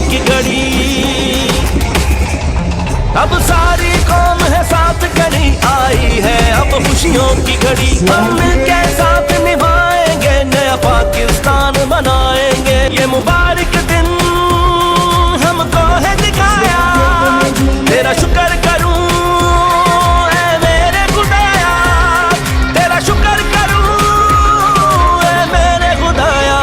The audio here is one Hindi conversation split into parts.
की घड़ी। अब सारी कौम है साथ खड़ी, आई है अब खुशियों की घड़ी। हम मिलके साथ निभाएंगे, नया पाकिस्तान बनाएंगे। ये मुबारक दिन हमको है दिखाया, तेरा शुक्र करूं ऐ मेरे खुदाया, तेरा शुक्र करूं ऐ मेरे खुदाया।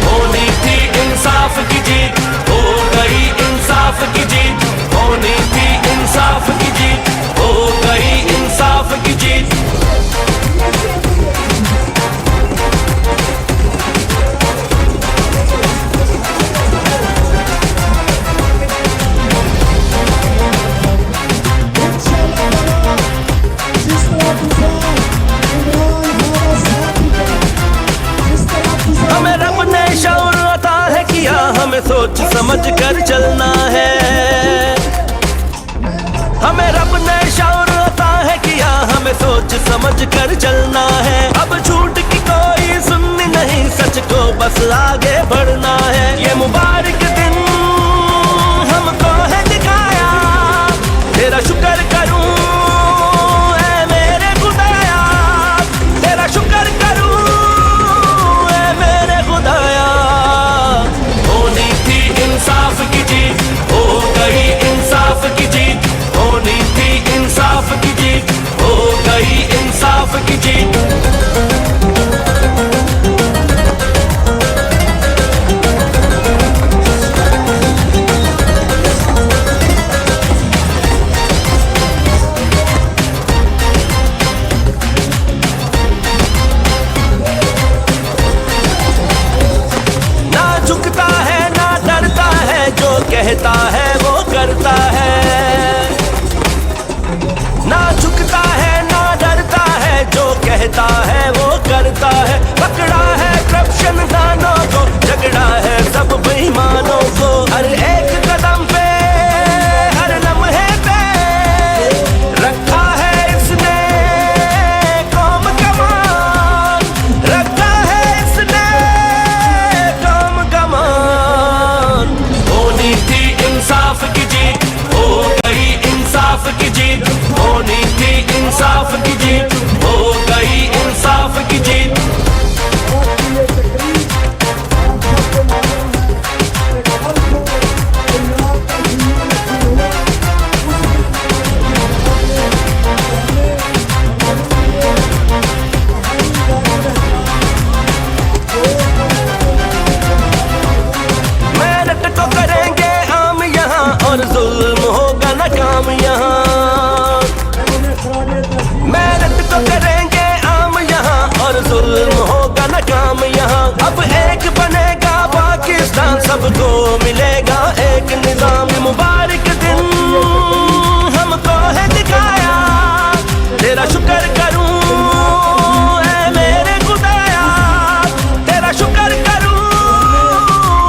होनी थी इंसाफ की जीत, हो गई इंसाफ की जीत। होनी थी इंसाफ की जीत, हो गई इंसाफ की जीत। हमें रब ने शौर अता है किया, हमें सोच समझ कर चलना है। हमें रब ने शौर अता है किया, हमें सोच समझ कर चलना है। अब झूठ की कोई सुननी नहीं, सच को बस आगे बढ़ना है। ये मुबारक दिन हमको है दिखाया, तेरा शुक्र करूं ऐ मेरे खुदाया, तेरा शुक्र करूं ऐ मेरे खुदाया। होनी थी इंसाफ की जीत, हो गई इंसाफ की जीत। होनी थी इंसाफ की जीत, हो गई इंसाफ की जीत। ना झुकता है ना डरता है, जो कहता है वो करता है। ना झुकता है ना डरता है, जो कहता है वो करता है। पकड़ा है करप्शन दानों को, झगड़ा है सब बेईमानों को। हर एक कदम पे हर लम्हे पे रखा है इसने कौम का मान, रखा है इसने कौम का मान। होनी थी इंसाफ की जीत, हो गई इंसाफ की जीत। होनी थी इंसाफ की जीत, हो गई इंसाफ की जीत। मेहनत को करेंगे हम यहाँ, और जुल्म होगा न काम यहाँ। मेहनत को करेंगे हम यहाँ, और जुल्म होगा न काम यहाँ। अब एक बनेगा पाकिस्तान, सबको मिलेगा एक निजाम। मुबारक दिन हमको है दिखाया, तेरा शुक्र करूं ऐ मेरे खुदाया, तेरा शुक्र करूं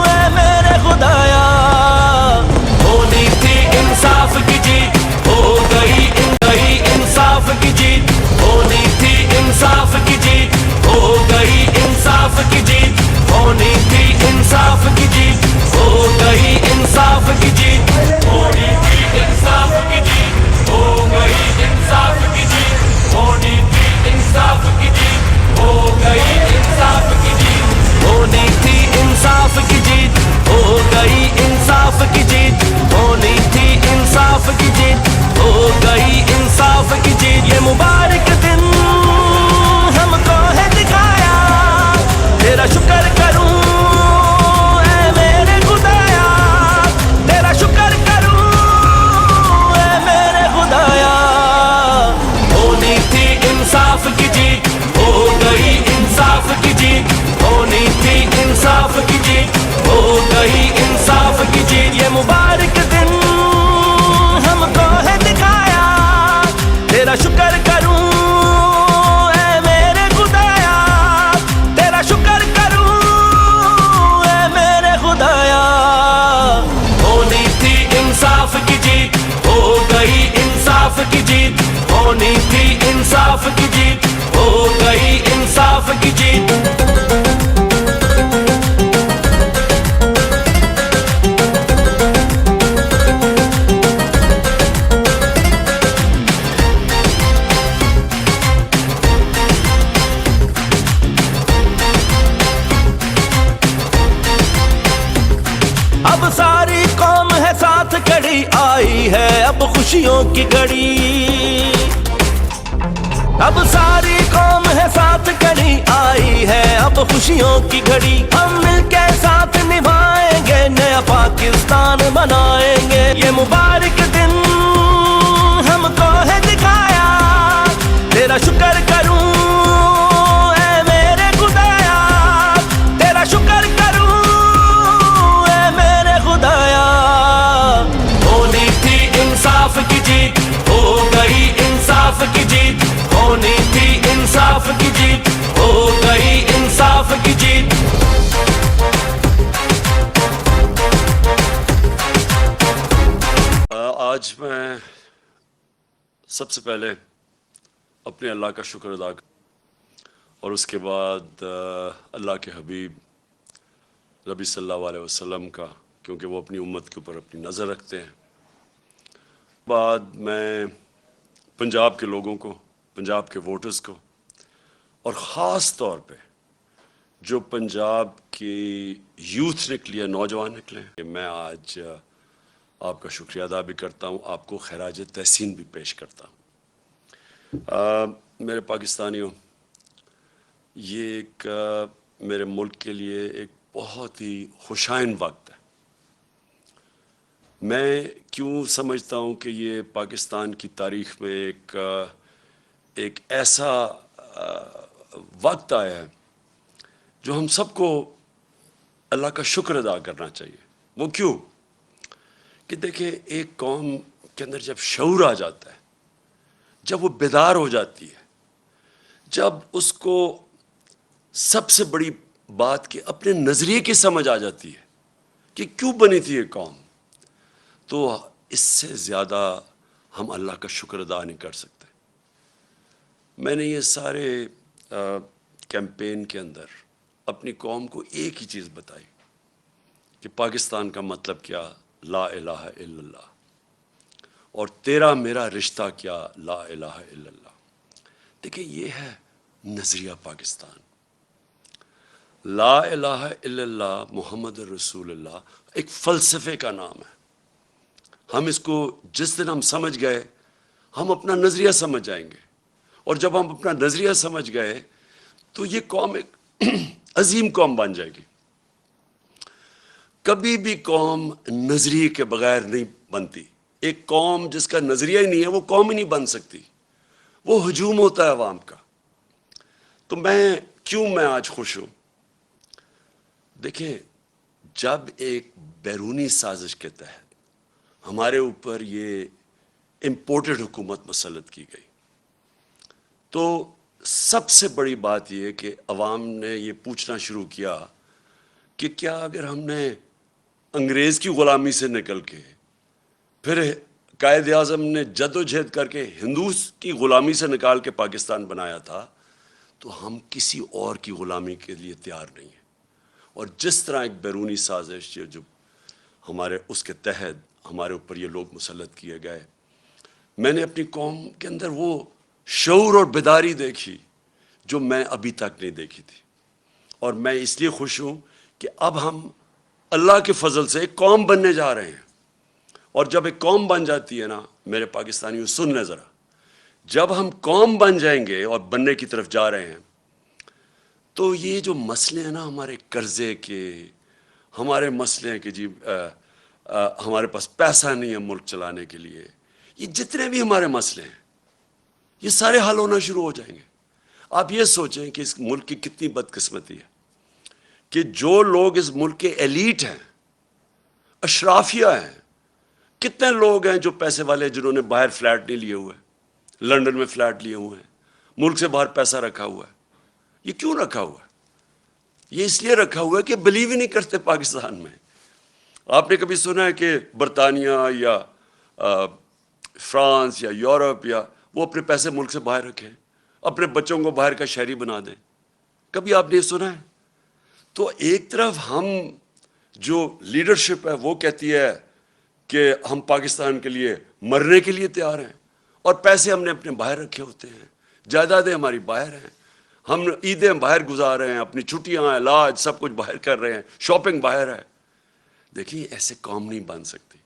ऐ मेरे खुदाया। होनी थी इंसाफ की जीत, हो गई इंसाफ की जीत। होनी थी इंसाफ की जीत, हो गई इंसाफ की जीत। होनी थी इंसाफ की जीत, हो गई इंसाफ की जीत। होनी थी इंसाफ की जीत, हो गई इंसाफ की जीत। होनी थी इंसाफ की जीत, हो गई इंसाफ की जीत। होनी थी इंसाफ की जीत, हो गई इंसाफ की जीत। होनी थी इंसाफ की जीत, हो गई इंसाफ की जीत। ये मुबारक दिन हमको है दिखाया, तेरा शुक्र करूं ऐ मेरे खुदाया, तेरा शुक्र करूं ऐ मेरे खुदाया। होनी थी इंसाफ की जीत, हो गई इंसाफ की जीत। होनी थी इंसाफ की जीत, हो गई इंसाफ की जीत। ये मुबारक दिन हमको है दिखाया, तेरा शुक्र करूं ऐ मेरे खुदाया, तेरा शुक्र करूं ऐ मेरे खुदाया। होनी थी इंसाफ की जीत, हो गई इंसाफ की जीत। होनी थी इंसाफ की जीत, हो गई इंसाफ की जीत। सारी कौम है साथ खड़ी, आई है अब खुशियों की घड़ी। अब सारी कौम है साथ खड़ी, आई है अब खुशियों की घड़ी। हम मिलके साथ निभाएंगे, नया पाकिस्तान बनाएंगे। ये मुबारक दिन हमको है दिखाया, तेरा शुक्र करूं ऐ मेरे खुदाया, तेरा शुक्र करूं ऐ मेरे खुदाया। होनी थी इंसाफ की जीत, हो गई इंसाफ की जीत। होनी थी इंसाफ की जीत, हो गई इंसाफ की जीत। आज मैं सबसे पहले अपने अल्लाह का शुक्र अदा और उसके बाद अल्लाह के हबीब नबी सल्लल्लाहु अलैहि वसल्लम का, क्योंकि वो अपनी उम्मत के ऊपर अपनी नज़र रखते हैं। बाद मैं पंजाब के लोगों को, पंजाब के वोटर्स को, और ख़ास तौर पे जो पंजाब की यूथ निकली है, नौजवान निकले हैं, मैं आज आपका शुक्रिया अदा भी करता हूँ, आपको खैराज तहसीन भी पेश करता हूँ। मेरे पाकिस्तानियों, ये एक मेरे मुल्क के लिए एक बहुत ही खुशाइन वक्त है। मैं क्यों समझता हूँ कि ये पाकिस्तान की तारीख़ में एक ऐसा वक्त आया है जो हम सबको अल्लाह का शुक्र अदा करना चाहिए। वो क्यों? कि देखिए, एक कौम के अंदर जब शऊर आ जाता है, जब वो बेदार हो जाती है, जब उसको सबसे बड़ी बात की अपने नज़रिए की समझ आ जाती है कि क्यों बनी थी ये कौम, तो इससे ज़्यादा हम अल्लाह का शुक्र अदा नहीं कर सकते। मैंने ये सारे कैंपेन के अंदर अपनी कौम को एक ही चीज़ बताई कि पाकिस्तान का मतलब क्या, ला इलाहा इल्लल्लाह, और तेरा मेरा रिश्ता क्या, ला इलाहा इल्लल्लाह। देखिए, ये है नज़रिया पाकिस्तान। ला इलाहा इल्लल्लाह मुहम्मद रसूलुल्लाह एक फ़लसफ़े का नाम है। हम इसको जिस दिन हम समझ गए, हम अपना नज़रिया समझ जाएंगे, और जब हम अपना नज़रिया समझ गए तो ये कौम एक अजीम कौम बन जाएगी। कभी भी कौम नज़रिए के बगैर नहीं बनती। एक कौम जिसका नज़रिया ही नहीं है, वो कौम ही नहीं बन सकती। वो हजूम होता है अवाम का। तो मैं आज खुश हूँ। देखिए, जब एक बैरूनी साजिश के तहत हमारे ऊपर ये इम्पोर्टेड हुकूमत मुसल्लत की गई, तो सबसे बड़ी बात यह कि अवाम ने ये पूछना शुरू किया कि क्या अगर हमने अंग्रेज़ की ग़ुलामी से निकल के, फिर कायद आज़म ने जद्दोजहद करके हिंदूस की ग़ुलामी से निकाल के पाकिस्तान बनाया था, तो हम किसी और की ग़ुलामी के लिए तैयार नहीं हैं। और जिस तरह एक बैरूनी साजिश जो हमारे उसके तहत हमारे ऊपर ये लोग मुसल्लत किए गए, मैंने अपनी कौम के अंदर वो शऊर और बेदारी देखी जो मैं अभी तक नहीं देखी थी। और मैं इसलिए खुश हूँ कि अब हम अल्लाह के फजल से एक कौम बनने जा रहे हैं। और जब एक कौम बन जाती है ना, मेरे पाकिस्तानियों सुन लें ज़रा, जब हम कौम बन जाएंगे और बनने की तरफ जा रहे हैं, तो ये जो मसले हैं ना, हमारे कर्जे के, हमारे मसले हैं कि जी हमारे पास पैसा नहीं है मुल्क चलाने के लिए, ये जितने भी हमारे मसले हैं, ये सारे हल होना शुरू हो जाएंगे। आप ये सोचें कि इस मुल्क की कितनी बदकिस्मती है कि जो लोग इस मुल्क के एलीट हैं, अशराफिया हैं, कितने लोग हैं जो पैसे वाले, जिन्होंने बाहर फ्लैट नहीं लिए हुए, लंदन में फ्लैट लिए हुए हैं, मुल्क से बाहर पैसा रखा हुआ है। ये क्यों रखा हुआ है? ये इसलिए रखा हुआ है कि बिलीव ही नहीं करते पाकिस्तान में। आपने कभी सुना है कि बरतानिया या फ्रांस या यूरोप या वो अपने पैसे मुल्क से बाहर रखें, अपने बच्चों को बाहर का शहरी बना दें? कभी आपने सुना है? तो एक तरफ हम जो लीडरशिप है वो कहती है कि हम पाकिस्तान के लिए मरने के लिए तैयार हैं, और पैसे हमने अपने बाहर रखे होते हैं, जायदादें हमारी बाहर हैं, हम ईदें बाहर गुजार रहे हैं, अपनी छुट्टियां, इलाज सब कुछ बाहर कर रहे हैं, शॉपिंग बाहर है। देखिए ऐसे कौम नहीं बन सकती।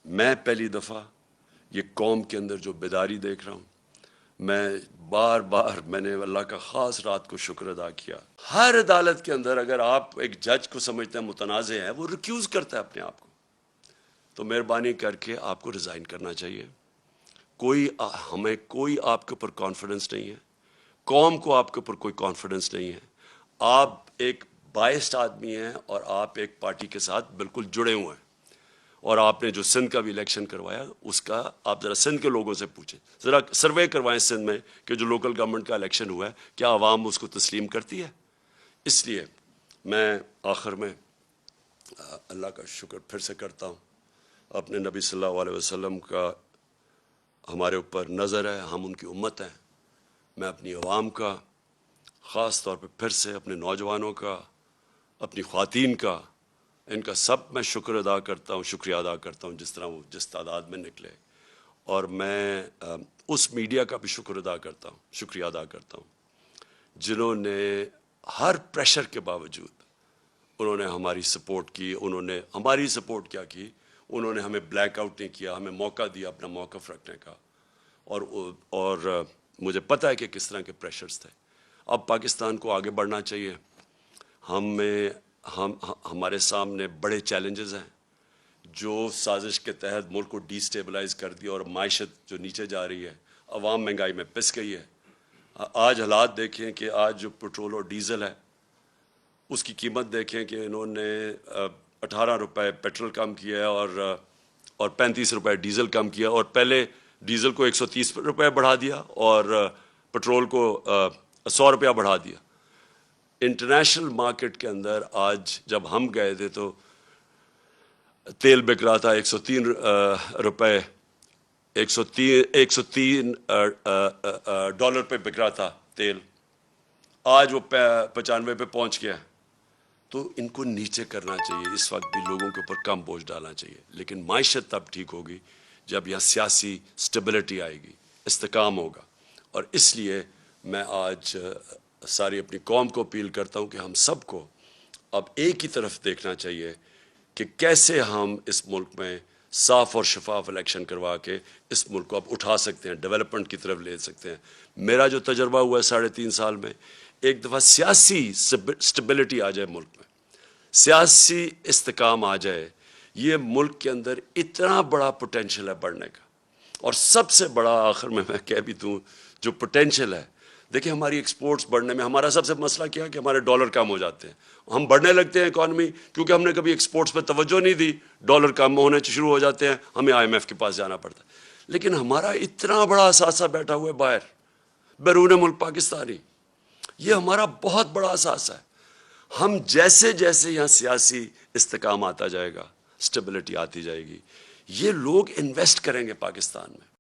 मैं पहली दफ़ा ये कौम के अंदर जो बेदारी देख रहा हूँ, मैं बार बार मैंने अल्लाह का ख़ास रात को शुक्र अदा किया। हर अदालत के अंदर अगर आप एक जज को समझते हैं मुतनाज़ है, वो रिक्यूज़ करता है अपने आप को, तो मेहरबानी करके आपको रिज़ाइन करना चाहिए। हमें कोई आपके ऊपर कॉन्फिडेंस नहीं है, कौम को आपके ऊपर कोई कॉन्फिडेंस नहीं है। आप एक बायस्ड आदमी हैं और आप एक पार्टी के साथ बिल्कुल जुड़े हुए हैं। और आपने जो सिंध का भी इलेक्शन करवाया, उसका आप ज़रा सिंध के लोगों से पूछें, ज़रा सर्वे करवाएं सिंध में कि जो लोकल गवर्नमेंट का इलेक्शन हुआ है, क्या आवाम उसको तस्लीम करती है। इसलिए मैं आखिर में अल्लाह का शुक्र फिर से करता हूँ। अपने नबी सल्लल्लाहु अलैहि वसल्लम का हमारे ऊपर नज़र है, हम उनकी उम्मत हैं। मैं अपनी आवाम का, ख़ास तौर पे फिर से अपने नौजवानों का, अपनी ख़वातीन का, इनका सब मैं शुक्र अदा करता हूँ, शुक्रिया अदा करता हूँ जिस तरह वो जिस तादाद में निकले। और मैं उस मीडिया का भी शुक्र अदा करता हूँ, शुक्रिया अदा करता हूँ, जिन्होंने हर प्रेशर के बावजूद उन्होंने हमारी सपोर्ट की। उन्होंने हमारी सपोर्ट क्या की, उन्होंने हमें ब्लैकआउट नहीं किया, हमें मौका दिया अपना मौक़िफ़ रखने का। और मुझे पता है कि किस तरह के प्रेशर्स थे। अब पाकिस्तान को आगे बढ़ना चाहिए। हमारे सामने बड़े चैलेंजेस हैं जो साजिश के तहत मुल्क को डिस्टेबलाइज कर दिया और माइशत जो नीचे जा रही है, अवाम महंगाई में पिस गई है। आज हालात देखें कि आज जो पेट्रोल और डीज़ल है उसकी कीमत देखें कि इन्होंने 18 रुपये पेट्रोल कम किया है और 35 रुपये डीज़ल कम किया, और पहले डीज़ल को 130 रुपये बढ़ा दिया और पेट्रोल को 100 रुपया बढ़ा दिया। इंटरनेशनल मार्केट के अंदर आज जब हम गए थे तो तेल बिक रहा था 103 रुपये, 103 डॉलर पे बिक रहा था तेल। आज वो 95 पे पहुंच गया। तो इनको नीचे करना चाहिए, इस वक्त भी लोगों के ऊपर कम बोझ डालना चाहिए। लेकिन माइशत तब ठीक होगी जब यहाँ सियासी स्टेबिलिटी आएगी, इस्तेकाम होगा। और इसलिए मैं आज सारी अपनी कौम को अपील करता हूँ कि हम सबको अब एक ही तरफ देखना चाहिए कि कैसे हम इस मुल्क में साफ़ और शफाफ इलेक्शन करवा के इस मुल्क को अब उठा सकते हैं, डेवलपमेंट की तरफ ले सकते हैं। मेरा जो तजर्बा हुआ है 3.5 साल में, एक दफ़ा सियासी स्टेबिलिटी आ जाए मुल्क में, सियासी इस्तेकाम आ जाए, ये मुल्क के अंदर इतना बड़ा पोटेंशल है बढ़ने का। और सबसे बड़ा आखिर में मैं कह भी दूँ जो पोटेंशल है, देखिए हमारी एक्सपोर्ट्स बढ़ने में हमारा सबसे मसला क्या है कि हमारे डॉलर कम हो जाते हैं। हम बढ़ने लगते हैं इकॉनमी, क्योंकि हमने कभी एक्सपोर्ट्स पे तवज्जो नहीं दी, डॉलर कम होने शुरू हो जाते हैं, हमें IMF के पास जाना पड़ता है। लेकिन हमारा इतना बड़ा असासा बैठा हुआ है बाहर, बैरून मुल्क पाकिस्तानी, ये हमारा बहुत बड़ा असासा है। हम जैसे जैसे यहाँ सियासी इस्तेकाम आता जाएगा, स्टेबिलिटी आती जाएगी, ये लोग इन्वेस्ट करेंगे पाकिस्तान में।